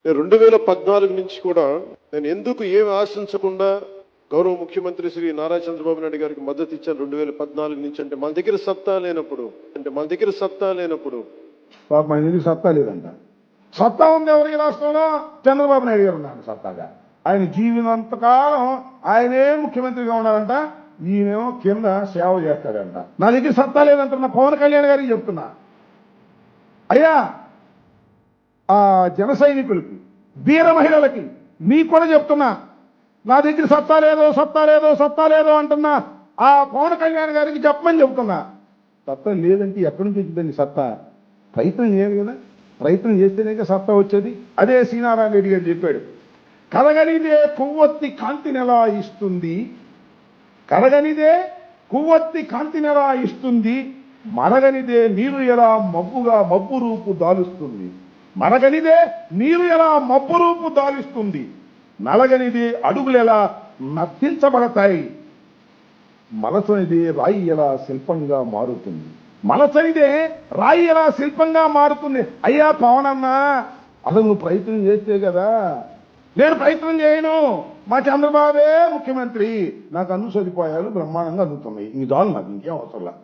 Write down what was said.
2014 నుంచి కూడా నేను ఎందుకు ఏమి ఆశించకుండా గౌరవ ముఖ్యమంత్రి శ్రీ నారా చంద్రబాబు నాయుడు గారికి మద్దతు ఇచ్చాను 2014 నుంచి అంటే మన దగ్గర సత్తా లేనప్పుడు పాప మన దగ్గర సత్తా లేదంట. సత్తా ఉంది ఎవరికి రాష్ట్రంలో? చంద్రబాబు నాయుడు గారు ఉన్నాడు సత్తాగా. ఆయన జీవినంతకాలం ఆయనే ముఖ్యమంత్రిగా ఉన్నారంట, ఈయనేమో కింద సేవ చేస్తాడంట. నా దగ్గర సత్తా లేదంటున్నా పవన్ కళ్యాణ్ గారికి చెప్తున్నా. అయ్యా ఆ జన సైనికులకి, వీర మహిళలకి మీకు కూడా చెప్తున్నా, నా దగ్గర సత్తా లేదో అంటున్నా ఆ పవన్ కళ్యాణ్ గారికి చెప్పమని చెప్తున్నా. సత్తా లేదంటే ఎక్కడి నుంచి వచ్చిందండి సత్తా? ప్రయత్నం చేయాలి కదా, ప్రయత్నం చేస్తేనే సత్తా వచ్చేది. అదే శ్రీనారాయణ రెడ్డి గారు చెప్పాడు, కరగనిదే కొవ్వొత్తి కాంతినెలా ఇస్తుంది, కరగనిదే కొవ్వొత్తి కాంతినెలా ఇస్తుంది, మరగనిదే నీరు ఎలా మబ్బు రూపు దాలుస్తుంది, మరగనిదే నీరు ఎలా మబ్బు రూపు దాలుస్తుంది, నలగనిదే అడుగులు ఎలా నర్తించబడతాయి, మనసనిదే రాయి ఎలా శిల్పంగా మారుతుంది, మనసనిదే రాయి ఎలా శిల్పంగా మారుతుంది. అయ్యా పవన్ అన్నా, అసలు నువ్వు ప్రయత్నం చేస్తే కదా. నేను ప్రయత్నం చేయను, మా చంద్రబాబే ముఖ్యమంత్రి, నాకు అన్ని సదుపాయాలు బ్రహ్మాండంగా అందుతున్నాయి, ఇది చాలు, నాకు ఇంకేం అవసరం.